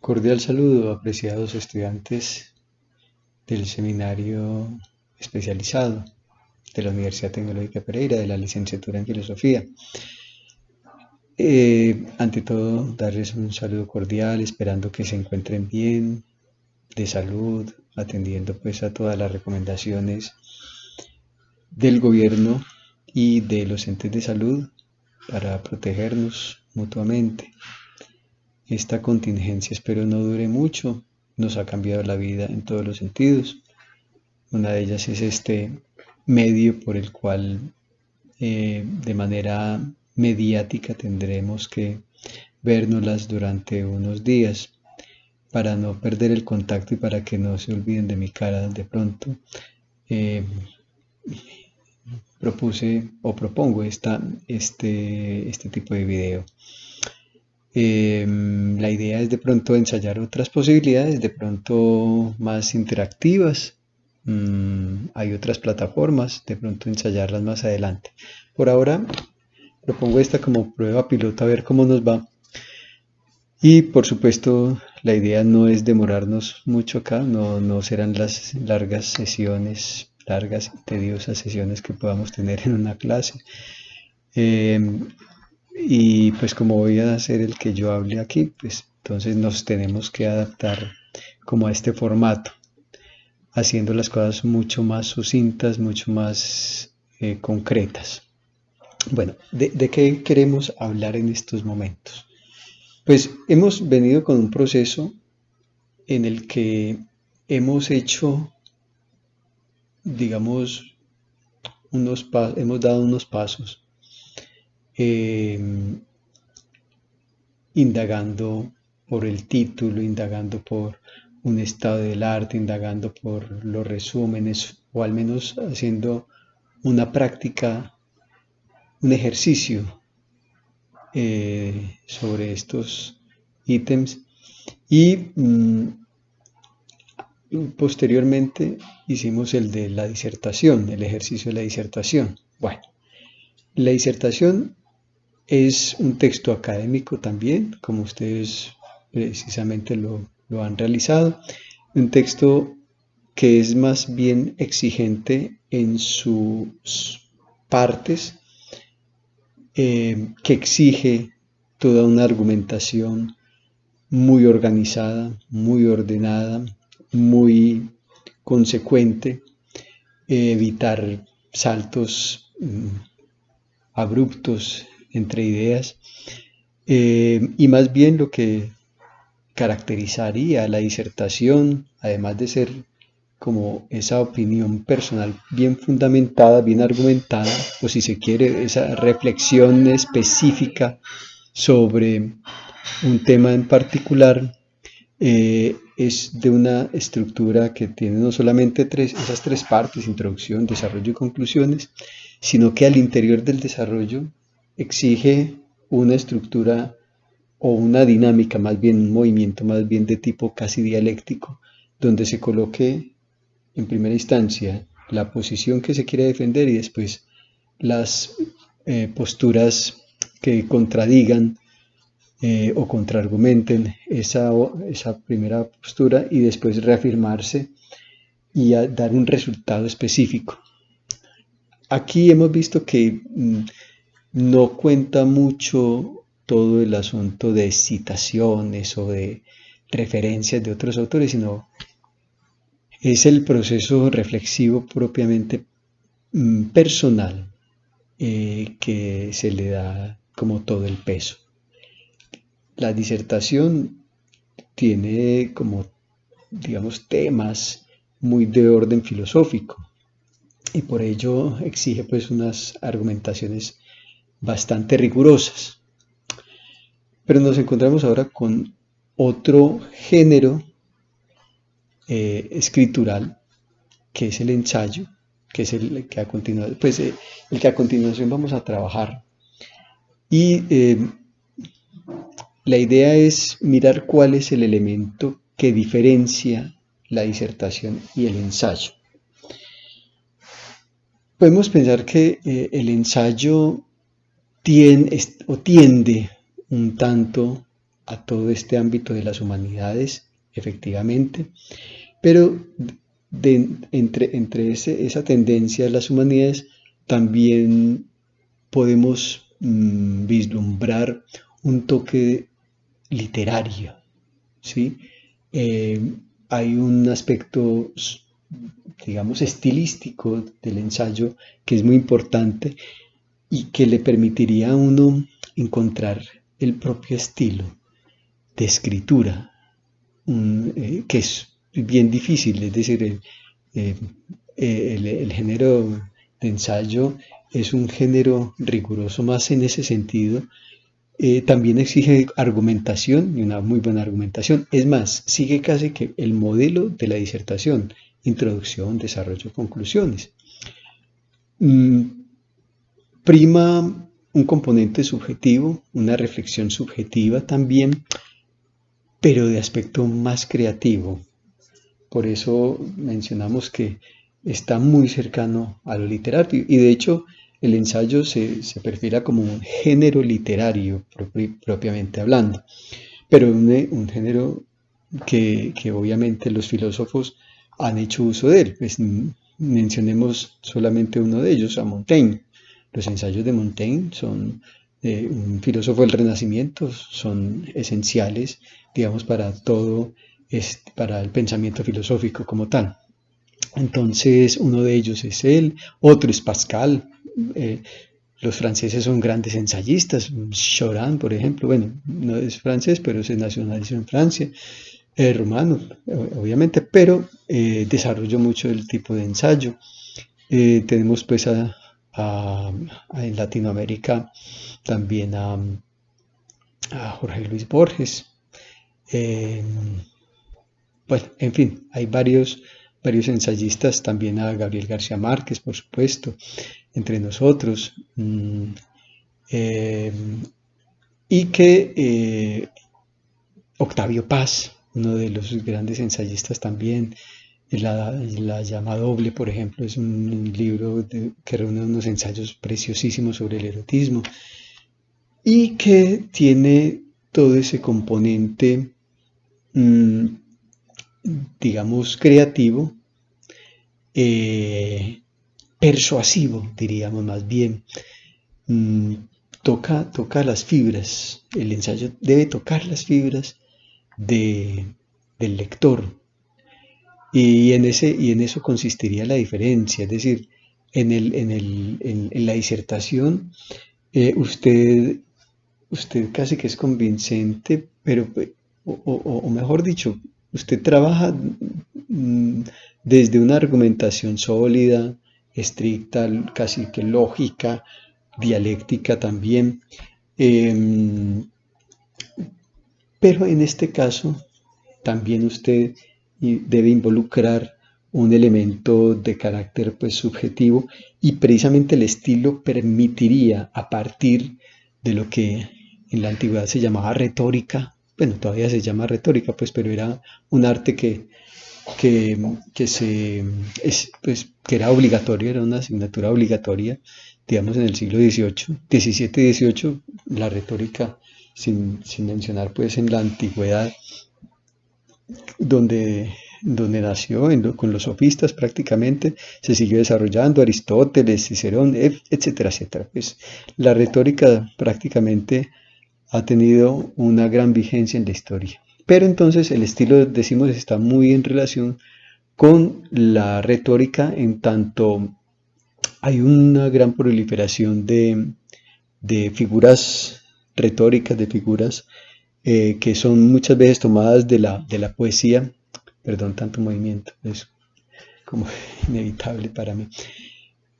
Cordial saludo, apreciados estudiantes del seminario especializado de la Universidad Tecnológica Pereira, de la licenciatura en Filosofía. Ante todo, darles un saludo cordial, esperando que se encuentren bien, de salud, atendiendo pues a todas las recomendaciones del gobierno y de los entes de salud para protegernos mutuamente. Esta contingencia espero no dure mucho, nos ha cambiado la vida en todos los sentidos. Una de ellas es este medio por el cual de manera mediática tendremos que vernoslas durante unos días para no perder el contacto y para que no se olviden de mi cara de pronto. Propuse o propongo este tipo de video. La idea es de pronto ensayar otras posibilidades, de pronto más interactivas. Hay otras plataformas, de pronto ensayarlas más adelante. Por ahora propongo esta como prueba piloto a ver cómo nos va. Y por supuesto la idea no es demorarnos mucho acá, no serán las largas sesiones, largas y tediosas sesiones que podamos tener en una clase. Y pues como voy a ser el que yo hable aquí, pues entonces nos tenemos que adaptar como a este formato, haciendo las cosas mucho más sucintas, mucho más concretas. Bueno, ¿de qué queremos hablar en estos momentos? Pues hemos venido con un proceso en el que hemos hecho, digamos, hemos dado unos pasos eh, indagando por el título, indagando por un estado del arte, indagando por los resúmenes o al menos haciendo una práctica, un ejercicio sobre estos ítems y posteriormente hicimos el de la disertación, el ejercicio de la disertación. Bueno, la disertación es un texto académico también, como ustedes precisamente lo han realizado, un texto que es más bien exigente en sus partes, que exige toda una argumentación muy organizada, muy ordenada, muy consecuente, evitar saltos abruptos entre ideas, y más bien lo que caracterizaría la disertación, además de ser como esa opinión personal bien fundamentada, bien argumentada, o si se quiere, esa reflexión específica sobre un tema en particular, es de una estructura que tiene no solamente esas tres partes, introducción, desarrollo y conclusiones, sino que al interior del desarrollo exige una estructura o una dinámica, más bien un movimiento más bien de tipo casi dialéctico, donde se coloque en primera instancia la posición que se quiere defender y después las posturas que contradigan o contraargumenten esa primera postura y después reafirmarse y a dar un resultado específico. Aquí hemos visto que no cuenta mucho todo el asunto de citaciones o de referencias de otros autores, sino es el proceso reflexivo propiamente personal que se le da como todo el peso. La disertación tiene como, digamos, temas muy de orden filosófico y por ello exige pues unas argumentaciones bastante rigurosas. Pero nos encontramos ahora con otro género escritural que es el ensayo, que es el que a continuación vamos a trabajar. Y la idea es mirar cuál es el elemento que diferencia la disertación y el ensayo. Podemos pensar que el ensayo tiende un tanto a todo este ámbito de las humanidades, efectivamente, pero entre esa tendencia de las humanidades también podemos vislumbrar un toque literario, ¿sí? Eh, Hay un aspecto, digamos, estilístico del ensayo que es muy importante y que le permitiría a uno encontrar el propio estilo de escritura, que es bien difícil, es decir, eh, el género de ensayo es un género riguroso más en ese sentido. También exige argumentación y una muy buena argumentación. Es más, sigue casi que el modelo de la disertación: introducción, desarrollo, conclusiones. Mm, Prima un componente subjetivo, una reflexión subjetiva también, pero de aspecto más creativo. Por eso mencionamos que está muy cercano a lo literario y de hecho el ensayo se perfila como un género literario propiamente hablando, pero un género que obviamente los filósofos han hecho uso de él. Pues, mencionemos solamente uno de ellos, a Montaigne. Los ensayos de Montaigne son un filósofo del Renacimiento, son esenciales, digamos, para todo, para el pensamiento filosófico como tal. Entonces, uno de ellos es él, otro es Pascal. eh, los franceses son grandes ensayistas. Chorin, por ejemplo, bueno, no es francés, pero se nacionalizó en Francia. Romano, obviamente, pero desarrolló mucho el tipo de ensayo. Tenemos pues en Latinoamérica también a Jorge Luis Borges. Eh, bueno, en fin, hay varios ensayistas, también a Gabriel García Márquez, por supuesto, entre nosotros. Eh, y que Octavio Paz, uno de los grandes ensayistas también, la llama doble, por ejemplo, es un libro que reúne unos ensayos preciosísimos sobre el erotismo y que tiene todo ese componente, mmm, digamos, creativo, eh, persuasivo, diríamos más bien. Mm, toca las fibras, el ensayo debe tocar las fibras de, del lector. Y en eso consistiría la diferencia, es decir, en la disertación, usted casi que es convincente, pero, o mejor dicho, usted trabaja desde una argumentación sólida, estricta, casi que lógica, dialéctica también. em, pero en este caso, también usted debe involucrar un elemento de carácter pues subjetivo, y precisamente el estilo permitiría, a partir de lo que en la antigüedad se llamaba retórica, bueno, todavía se llama retórica, pues, pero era un arte que, que era obligatorio, era una asignatura obligatoria, digamos, en el siglo XVIII, XVII y XVIII, la retórica, sin mencionar pues en la antigüedad, donde nació con los sofistas prácticamente, se siguió desarrollando Aristóteles, Cicerón, etcétera, etcétera. Pues la retórica prácticamente ha tenido una gran vigencia en la historia. Pero entonces el estilo, decimos, está muy en relación con la retórica, en tanto hay una gran proliferación de figuras retóricas, de figuras que son muchas veces tomadas de la poesía. Perdón, tanto movimiento, es como inevitable para mí.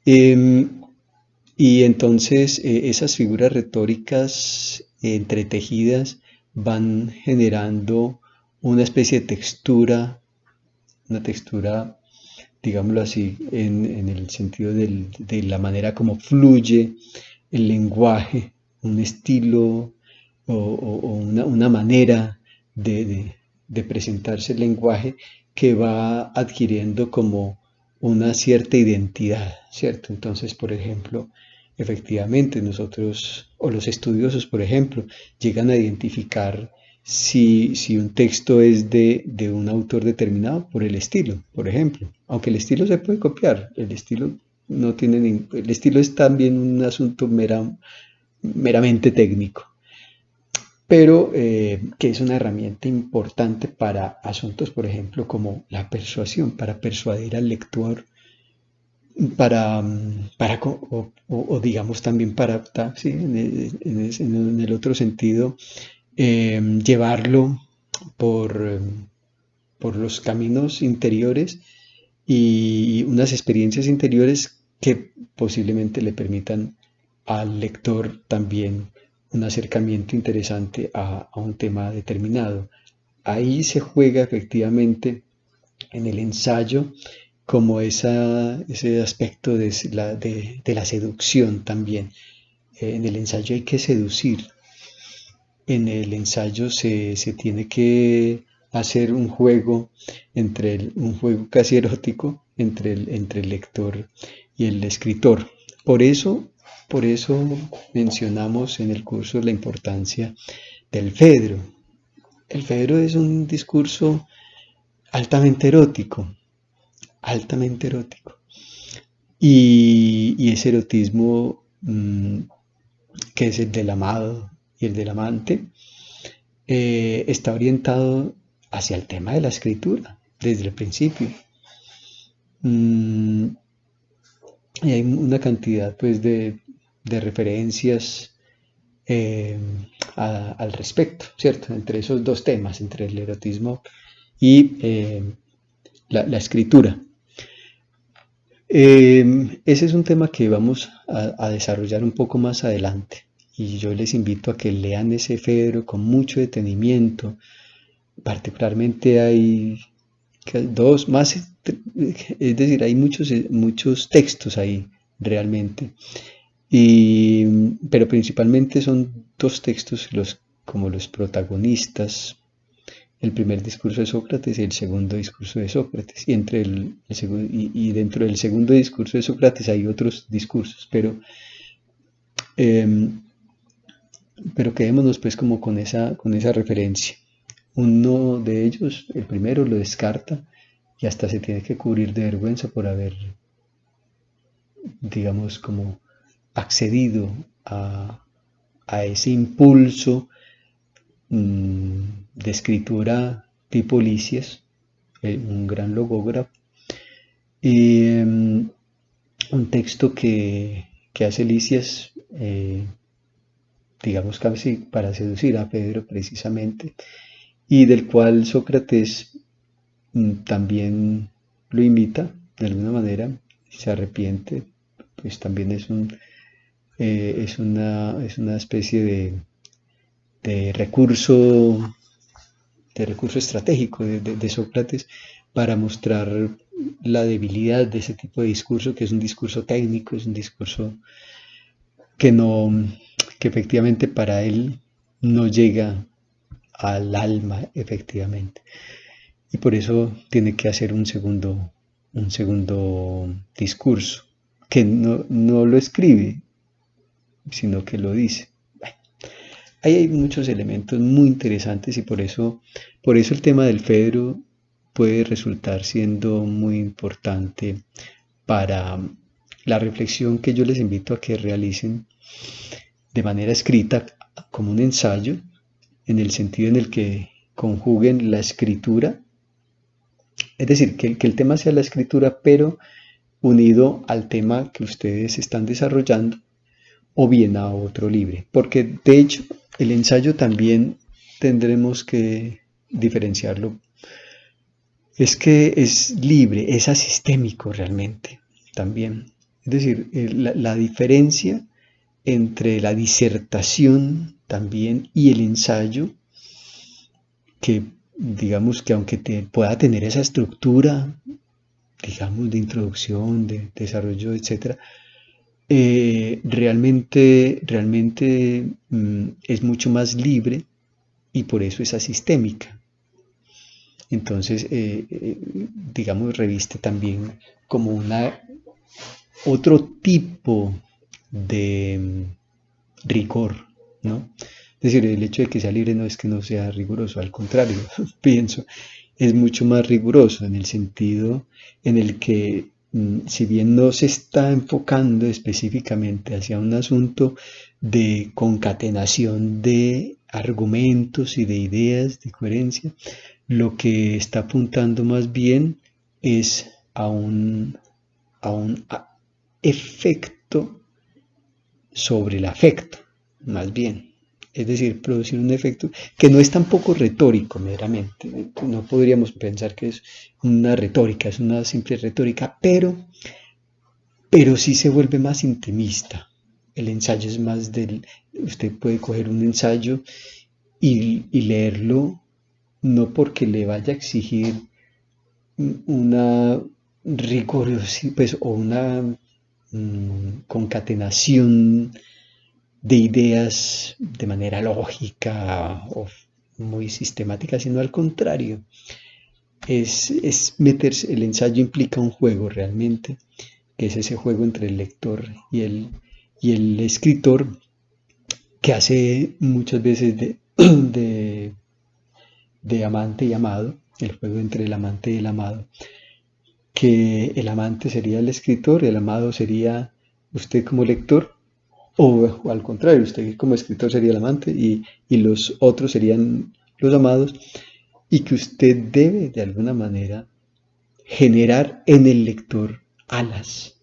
Eh, y entonces esas figuras retóricas entretejidas van generando una especie de textura, una textura, digámoslo así, en el sentido de la manera como fluye el lenguaje, un estilo o una manera de presentarse el lenguaje que va adquiriendo como una cierta identidad, ¿cierto? Entonces, por ejemplo, efectivamente nosotros, o los estudiosos, por ejemplo, llegan a identificar si un texto es de un autor determinado por el estilo, por ejemplo. Aunque el estilo se puede copiar, el estilo no tiene el estilo es también un asunto meramente técnico, pero que es una herramienta importante para asuntos, por ejemplo, como la persuasión, para persuadir al lector, o digamos también para, sí, en el otro sentido, llevarlo por, por los caminos interiores y unas experiencias interiores que posiblemente le permitan al lector también un acercamiento interesante a un tema determinado. Ahí se juega efectivamente en el ensayo como ese aspecto de la seducción también. En el ensayo hay que seducir, en el ensayo se tiene que hacer un juego un juego casi erótico entre el lector y el escritor. Por eso, por eso mencionamos en el curso la importancia del Fedro. El Fedro es un discurso altamente erótico, altamente erótico. Y ese erotismo que es el del amado y el del amante, está orientado hacia el tema de la escritura desde el principio. Mm, y hay una cantidad pues de referencias eh, al respecto, ¿cierto? Entre esos dos temas, entre el erotismo y la escritura. Ese es un tema que vamos a desarrollar un poco más adelante y yo les invito a que lean ese Fedro con mucho detenimiento. Particularmente hay dos más, es decir, hay muchos textos ahí realmente. Pero principalmente son dos textos como los protagonistas, el primer discurso de Sócrates y el segundo discurso de Sócrates. Y dentro del segundo discurso de Sócrates hay otros discursos, eh, pero quedémonos pues como con esa referencia. Uno de ellos, el primero, lo descarta y hasta se tiene que cubrir de vergüenza por haber, digamos, como accedido a ese impulso de escritura tipo Lisias, un gran logógrafo, y un texto que hace Lisias, digamos casi para seducir a Pedro precisamente, y del cual Sócrates también lo imita de alguna manera, se arrepiente, pues también es una especie de recurso, de recurso estratégico de Sócrates para mostrar la debilidad de ese tipo de discurso, que es un discurso técnico, es un discurso que no, que efectivamente para él no llega al alma, efectivamente. Y por eso tiene que hacer un segundo discurso, que no lo escribe, sino que lo dice. Bueno, ahí hay muchos elementos muy interesantes y por eso el tema del Fedro puede resultar siendo muy importante para la reflexión que yo les invito a que realicen de manera escrita como un ensayo, en el sentido en el que conjuguen la escritura, es decir, que el tema sea la escritura, pero unido al tema que ustedes están desarrollando o bien a otro libre. Porque de hecho el ensayo también tendremos que diferenciarlo. Es que es libre, es asistémico realmente también. Es decir, la diferencia entre la disertación también y el ensayo, que digamos que aunque pueda tener esa estructura, digamos, de introducción, de desarrollo, etcétera, realmente es mucho más libre y por eso es asistémica. Entonces, digamos, reviste también como otro tipo de rigor, ¿no? Es decir, el hecho de que sea libre no es que no sea riguroso, al contrario, pienso, es mucho más riguroso en el sentido en el que, si bien no se está enfocando específicamente hacia un asunto de concatenación de argumentos y de ideas, de coherencia, lo que está apuntando más bien es a un efecto sobre el afecto, más bien. Es decir, producir un efecto que no es tampoco retórico meramente. No podríamos pensar que es una retórica, es una simple retórica, pero sí se vuelve más intimista. El ensayo es más del... Usted puede coger un ensayo y leerlo no porque le vaya a exigir una rigurosidad, pues, o una concatenación de ideas de manera lógica o muy sistemática, sino al contrario. Es meterse, el ensayo implica un juego realmente, que es ese juego entre el lector y el escritor, que hace muchas veces de, de amante y amado, el juego entre el amante y el amado, que el amante sería el escritor, el amado sería usted como lector, o al contrario, usted como escritor sería el amante y los otros serían los amados, y que usted debe de alguna manera generar en el lector alas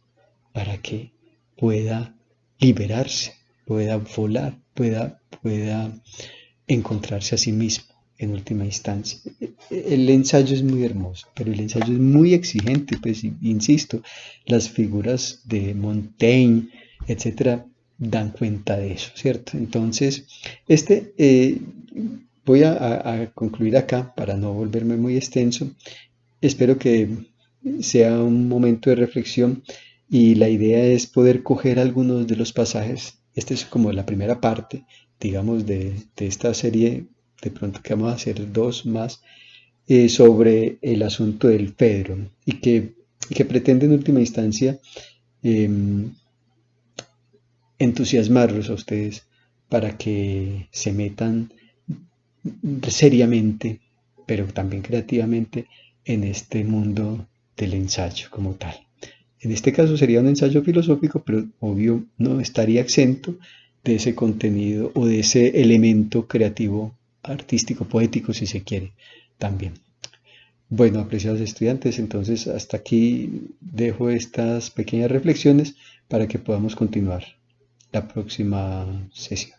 para que pueda liberarse, pueda volar, pueda encontrarse a sí mismo en última instancia. El ensayo es muy hermoso, pero el ensayo es muy exigente, pues insisto, las figuras de Montaigne, etcétera, dan cuenta de eso, ¿cierto? Entonces, voy a concluir acá para no volverme muy extenso. Espero que sea un momento de reflexión y la idea es poder coger algunos de los pasajes. Esta es como la primera parte, digamos, de esta serie, de pronto que vamos a hacer dos más, sobre el asunto del Pedro y que pretende en última instancia eh, entusiasmarlos a ustedes para que se metan seriamente, pero también creativamente, en este mundo del ensayo como tal. En este caso sería un ensayo filosófico, pero obvio no estaría exento de ese contenido o de ese elemento creativo, artístico, poético, si se quiere, también. Bueno, apreciados estudiantes, entonces hasta aquí dejo estas pequeñas reflexiones para que podamos continuar la próxima sesión.